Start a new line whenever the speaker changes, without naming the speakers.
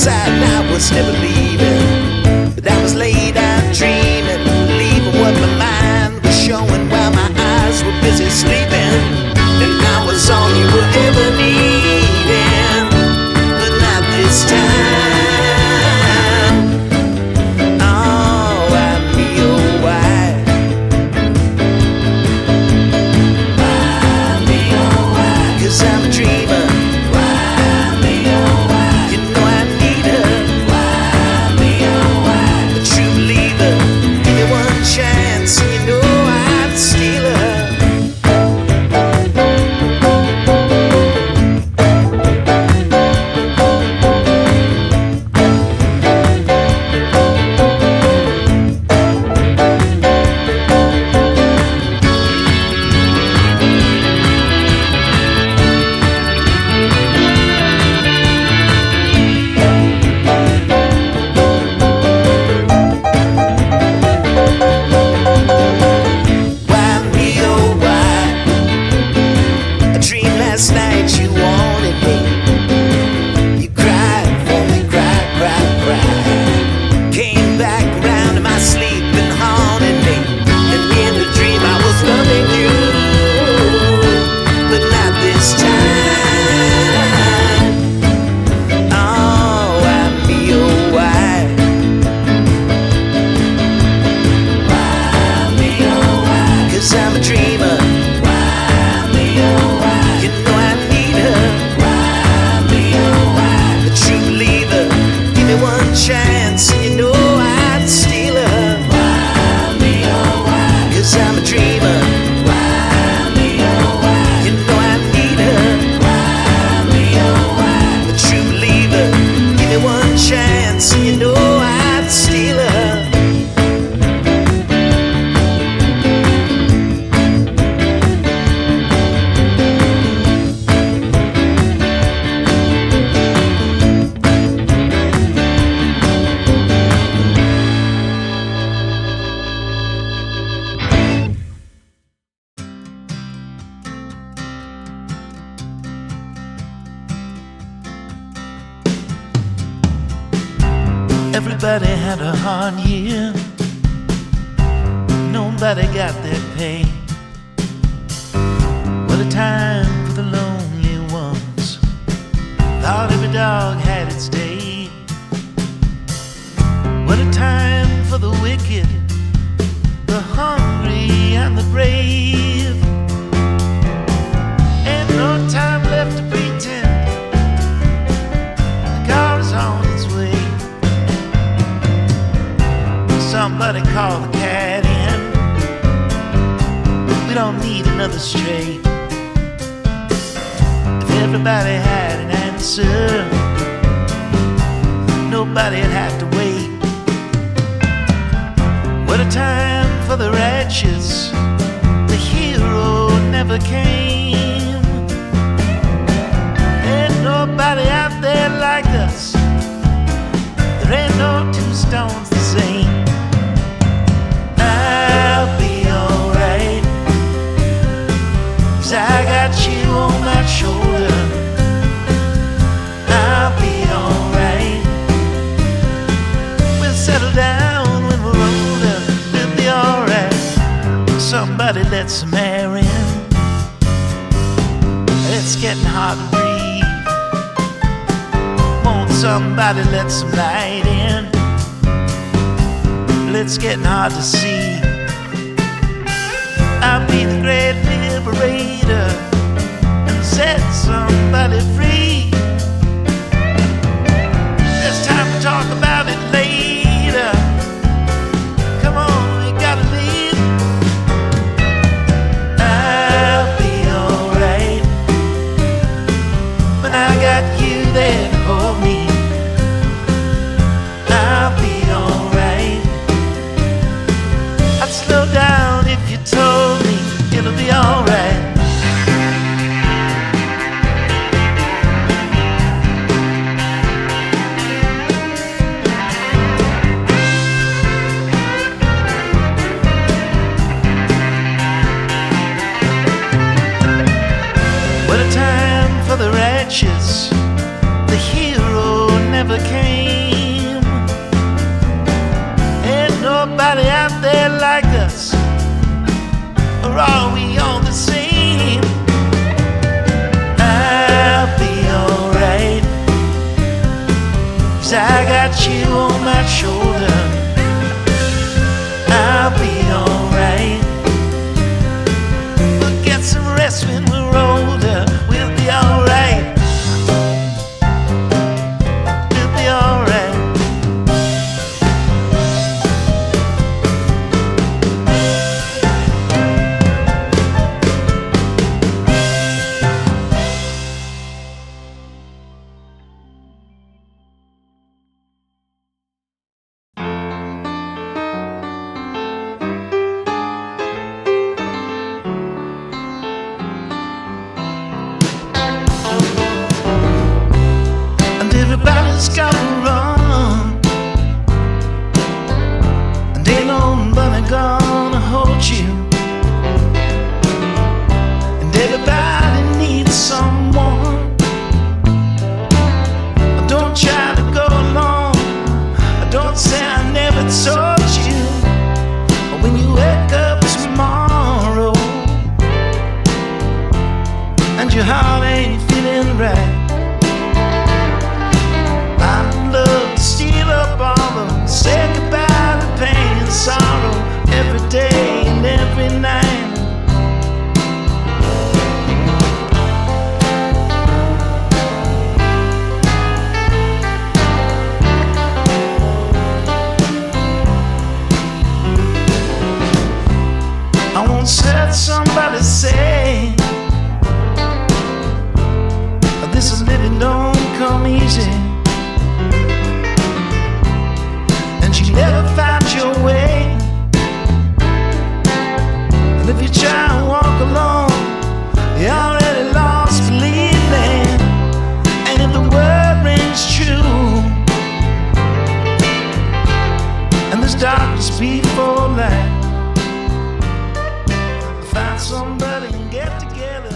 inside and I was never leaving. But I was laid out dreaming, believing what my mind was showing while my eyes were busy sleeping. And I was all you were ever needing, but not this time. Oh, I'm your wife. I'm your wife. 'Cause I'm a dreamer. I'm your wife. You know I need her. I'm your wife. A true believer. Give me one chance and you know I'd steal her. Last night you wanted me. You cried for me, cried. Came back around to my sleep and haunted me. And in the dream I was loving you, but not this time. Oh, I'm your wife. I'm your wife. 'Cause I'm a dreamer. Chance, you know I'd steal her. I'm your wife. 'Cause I'm a dreamer. I'm your wife. You know I need her. I'm your wife. A true believer. Give me one chance, you know I'd steal her. Everybody had a hard year. Nobody got their pay. What a time for the lonely ones. Thought every dog had its day. What a time for the wicked, the hungry and the brave. Ain't no time left to pretend. The car is on its way. Somebody call the cat in. We don't need another stray. If everybody had an answer, nobody'd have to wait. What a time for the righteous. The hero never came. Ain't nobody out there like us. There ain't no two stones the same. I'll be alright, 'cause I got you on my shoulder. I'll be alright. We'll settle down when we're older. We'll be alright. Somebody let some air in. It's getting hard to breathe. Won't somebody let some light in? It's getting hard to see. I'll be the great liberator and set somebody free. There's time to talk about it later. Come on, we gotta leave. I'll be alright when I got you there to hold me. I'll be alright. I'd slow down if you told me it'll be alright. What a time for the righteous. The hero never came. living don't come easy, and you never found your way. And if you try and walk alone, you already lost believing. And if the word rings true, and there's darkness before light, find somebody and get together.